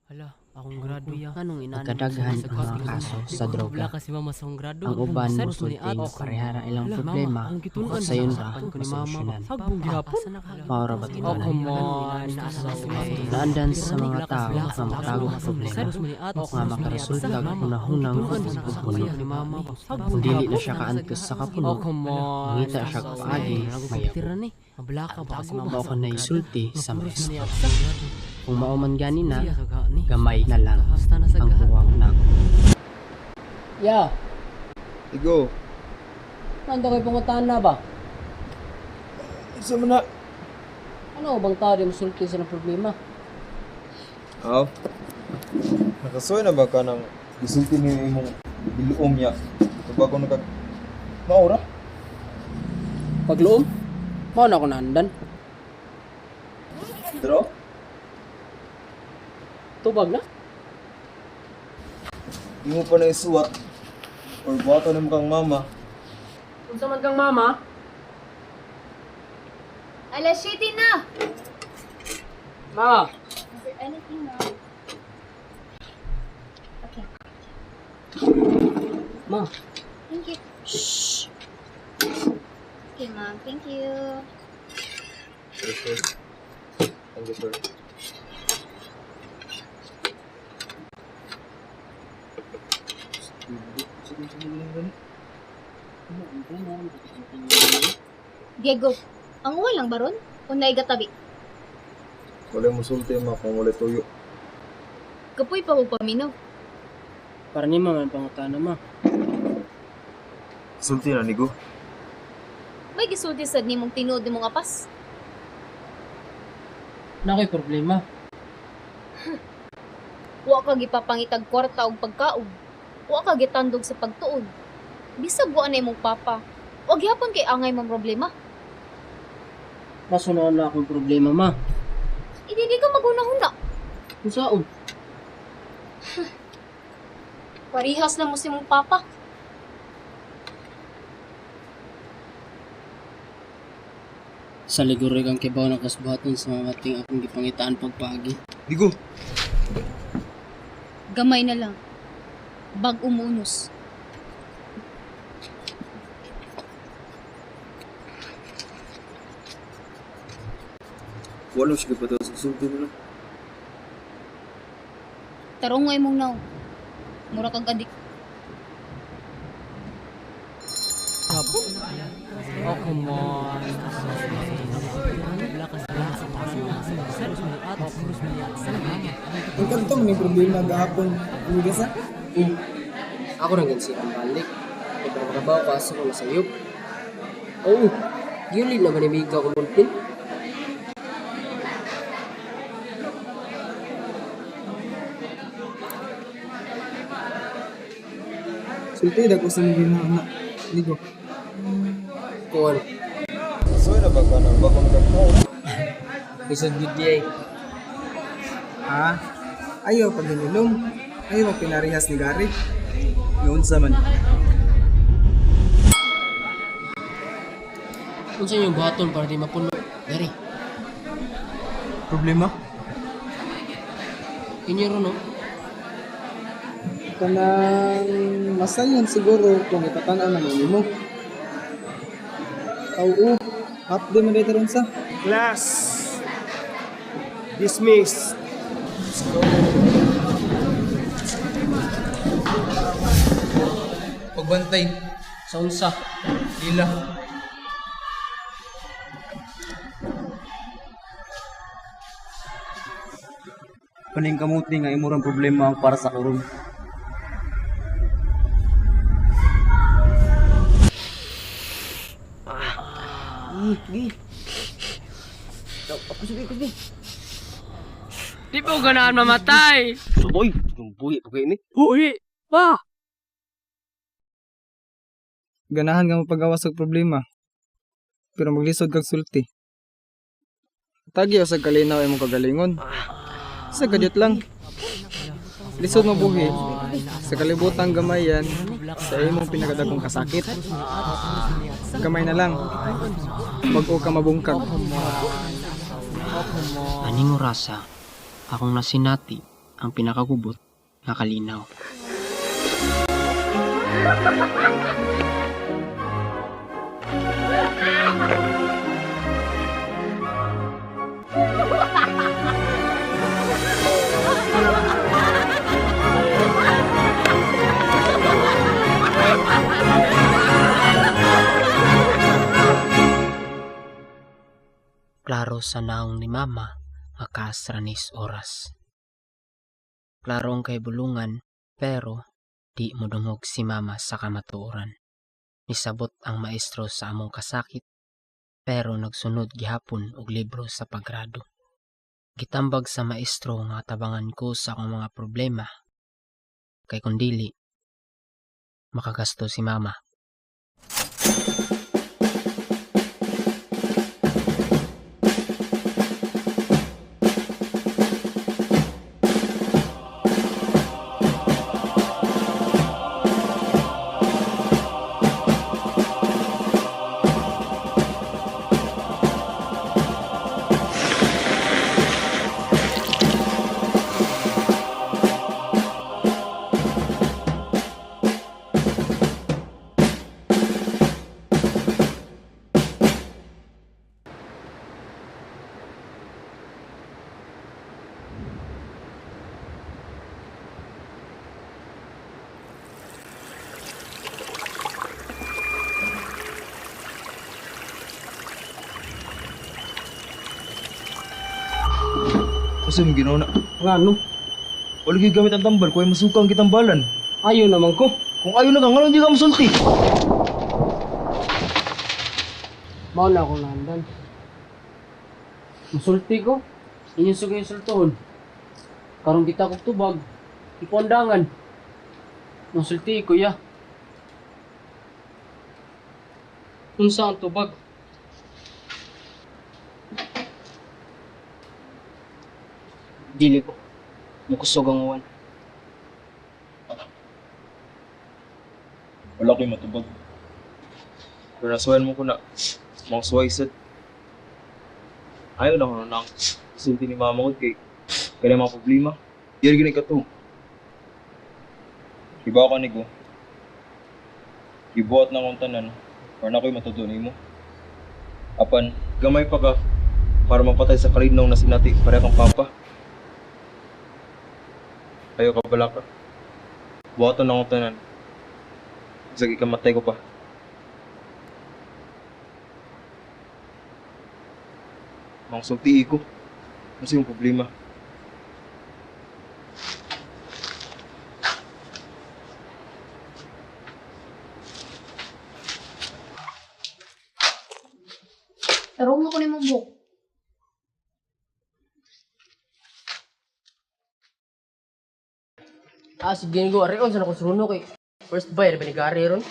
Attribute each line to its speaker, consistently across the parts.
Speaker 1: Hala, akong grado ya. Anong inaano?
Speaker 2: Nagkadaghan ang mga kaso sa droga.
Speaker 1: Kasi mama sa akong grado.
Speaker 2: Ang uban
Speaker 1: Sad
Speaker 2: musulting
Speaker 1: ni ato.
Speaker 2: parehara ilang
Speaker 1: Hala,
Speaker 2: problema
Speaker 1: mama, ang gitunan
Speaker 2: sayon
Speaker 1: sa
Speaker 2: ra
Speaker 1: sakpan ko ni mama.
Speaker 2: masolusyonan.
Speaker 1: Hagbong gihapon.
Speaker 2: Maura ba
Speaker 1: Oh,
Speaker 2: ito?
Speaker 1: come on.
Speaker 2: Naandan sa mga tao nga matagong problema nga makaresulta hunahunang pagpupuno. Kung dili na siya kaantos sa
Speaker 1: Oh,
Speaker 2: kapuno,
Speaker 1: come on.
Speaker 2: mangita siya kaagi, mayaw.
Speaker 1: Mablaka ba kasi mama?
Speaker 2: Mao ka na isulti sa maestro.
Speaker 1: Niya.
Speaker 2: Kung mauman gani na,
Speaker 1: Siya sa gani.
Speaker 2: gamay na lang
Speaker 1: Basta na sa
Speaker 2: ang
Speaker 1: gahan.
Speaker 2: huwag na.
Speaker 1: Ya,
Speaker 3: Igo,
Speaker 1: nando kay pangutan na ba?
Speaker 3: isa mo na.
Speaker 1: Ano bang tao di musulti sa ng problema?
Speaker 3: Aw, nakasoy na ba ka ng isulti ni imong biluom niya? Ito bago nagkag... Maura?
Speaker 1: Pagloom? Mao na ako naandan.
Speaker 3: Pero,
Speaker 1: Tubag na?
Speaker 3: di mo pa na isuwat or buhaton mo kang mama.
Speaker 1: Kung man kang mama,
Speaker 4: Alas 7 na!
Speaker 1: ma,
Speaker 4: Is there anything now? Okay.
Speaker 1: ma.
Speaker 4: Thank you.
Speaker 1: Shh.
Speaker 4: Okay, ma'am. Thank you.
Speaker 3: Yes, sir. Thank you, sir.
Speaker 4: Diego, ang walang baron? Unay gatabi.
Speaker 3: Wala mo sulti ma kung wala tuyo.
Speaker 4: Kapoy pa mo paminaw.
Speaker 1: Para ni mama pangutan na ma.
Speaker 3: Sulti na nigo.
Speaker 4: May gisulti sad nimong tinuod nimong apas.
Speaker 1: Na ko'y problema.
Speaker 4: Wa ka gipapangitag kwarta og pagkaon. Wa ka gitandog sa pagtuon. Bisag wa na imong papa. Wa gyapon kay angay mong problema.
Speaker 1: Kaso na akong problema ma.
Speaker 4: Hindi ka magunahuna.
Speaker 1: Kung saan?
Speaker 4: Parihas na mo si mong papa.
Speaker 1: Sa liguro kang kibaw ng kasbuhaton sa mga ating akong gipangitaan pagpagi.
Speaker 3: Nigo!
Speaker 4: Gamay na lang. Bag umunos.
Speaker 3: Wala siya pa sa sulti mo na.
Speaker 4: Tarong mong naw. Mura kag adik.
Speaker 1: Oh, come on.
Speaker 5: Ang kanto may problema gahapon. Umigas na?
Speaker 1: Ako nang gansi ang balik. Ikaw makabaw ka sa mga sayop. Oo, yun na manimigaw ko mulpin.
Speaker 5: Sulti, dako sa mga ginahana. Ligo.
Speaker 1: Kuwan,
Speaker 3: Nakasoy na ba ka ng bago nagkag maura?
Speaker 1: isod good day.
Speaker 5: Ha? Ayaw pag hinulong. Ayaw pinarihas ni Gary.
Speaker 3: Noon sa man.
Speaker 1: Kung saan yung baton para di mapuno. Dari,
Speaker 3: Problema?
Speaker 1: inyo ron no?
Speaker 5: Kanang masayon siguro kung ipatanan naman mo. Oo. Half day man dito ron sa.
Speaker 3: Class! Dismissed!
Speaker 1: Pagbantay, sa unsa, lila.
Speaker 3: Paning kamuti nga imurang problema ang para sa kurong.
Speaker 1: Di po ganahan mamatay.
Speaker 3: Suboy! Yung buhi pa kayo ni.
Speaker 1: Uy, pa!
Speaker 5: Ganahan nga mapagawas og problema. Pero maglisod kag sulti. Tagi sa kalinaw imong kagalingon. Sa kadyot lang. Lisod mabuhi. Sa kalibutang gamayan, sa imong pinakadagong kasakit. Gamay na lang. Mag-o ka mabungkag.
Speaker 2: Aning orasa, akong nasinati ang pinakagubot nga kalinaw. Klaro sa naong ni mama akas ranis oras. Klaro ang kay bulungan pero di modungog si mama sa kamatuoran. Nisabot ang maestro sa among kasakit pero nagsunod gihapon og libro sa paggrado. Gitambag sa maestro nga tabangan ko sa akong mga problema kay kundili makagasto si mama.
Speaker 3: Kasi mo ginawa na.
Speaker 5: Nga no,
Speaker 3: Wala gyud gamit ang tambal, kuya masukang kitambalan.
Speaker 5: ayaw naman ko.
Speaker 3: Kung ayaw na ka, nga hindi ka masulti.
Speaker 2: Mao na akong nandan. Musulti ko. Inyong sugay sultohon. Karong kita kog tubag. Ipondangan. Musulti kuya. Unsa ang tubag? Dili ko. Mukusog ang uwan.
Speaker 3: Wala ko'y matubag. Pero nasuwayan mo ko na mga suway sad. Ayaw na ko na ang sulti ni mama ko kay kaya mga problema. Diyari ginay ka to. Iba ka ni ko. Ibuhat na akong tanan para na ko'y matutunin mo. Apan, gamay pa ka para mapatay sa kalinaw na sinati para kang papa. Ayaw ka pala ka. Buhatan na akong tanan. Sige, ikamatay ko pa. Mga sulti ko. Kasi yung problema.
Speaker 4: Tarong mo ko ni mong buhok.
Speaker 2: Sige nga, areon sa nakusuno kay first buyer ba ni Gary ron?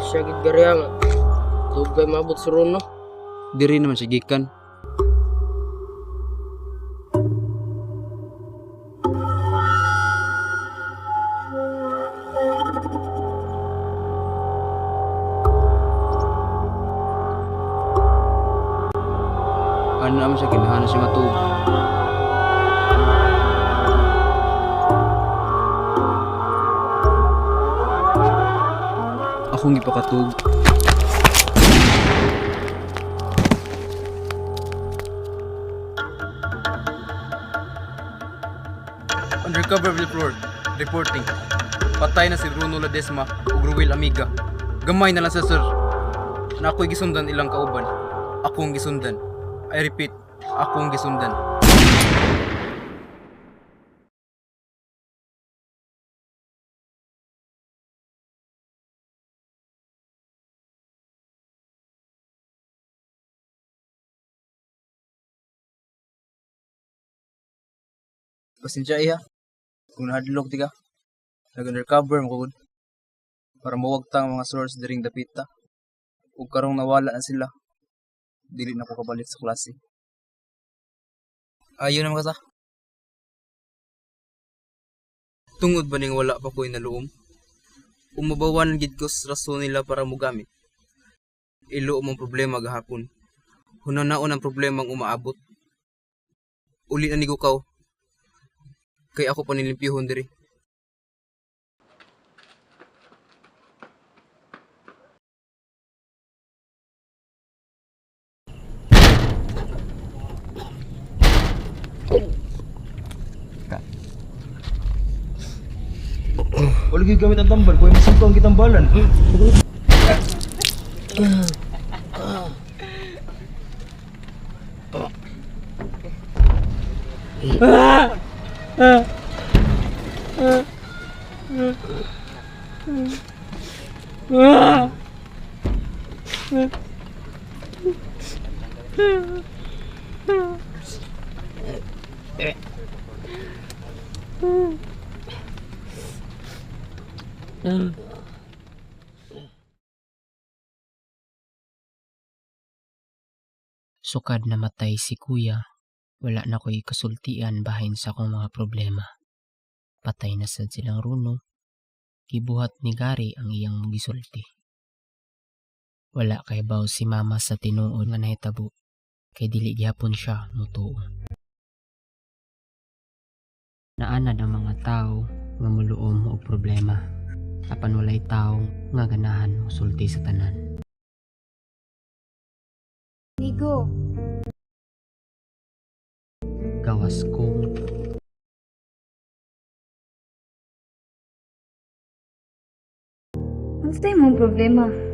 Speaker 2: Siya gid Gary nga. Dugay mabot sa runo.
Speaker 5: Diri naman siya gikan. Ano naman siya kinahanglan siya matug. Akong gipakatug. Undercover report. Reporting. Patay na si Bruno Ledesma ug Ruel Amiga. Gamay na lang sa sir. Na ako'y gisundan ilang kauban. Akong gisundan. I repeat, akong gisundan.
Speaker 6: Pasensya iya. Kung nahadlok di ka, nag-undercover mo kagod. Para mawagtang mga source diring dapita. Ug karong nawala na sila, dili na ko kabalik sa klase. Ayun naman ka sa. Tungod ba ning wala pa ko'y naluom? Umabawan gid ko sa rason nila para mugamit. Ilo mong problema gahapon. Hunanaon ang problemang umaabot. Uli na nigukaw. Kay ako panilimpyuhon diri.
Speaker 3: Wala gyud gamit ang tambal, kuy masingko ang gitambalan.
Speaker 2: Sukad namatay si kuya, wala na ko'y kasultian bahin sa akong mga problema. Patay na sad silang runo, gibuhat ni Gary ang iyang gisulti. Wala kay baw si mama sa tinuod nga nahitabo, kay dili gyapon siya mutuo. Naanad ang mga tao nga muluom og problema, apan walay tao nga ganahan musulti sa tanan.
Speaker 4: Nigo,
Speaker 2: Gawas ko
Speaker 4: ano tayo mong problema?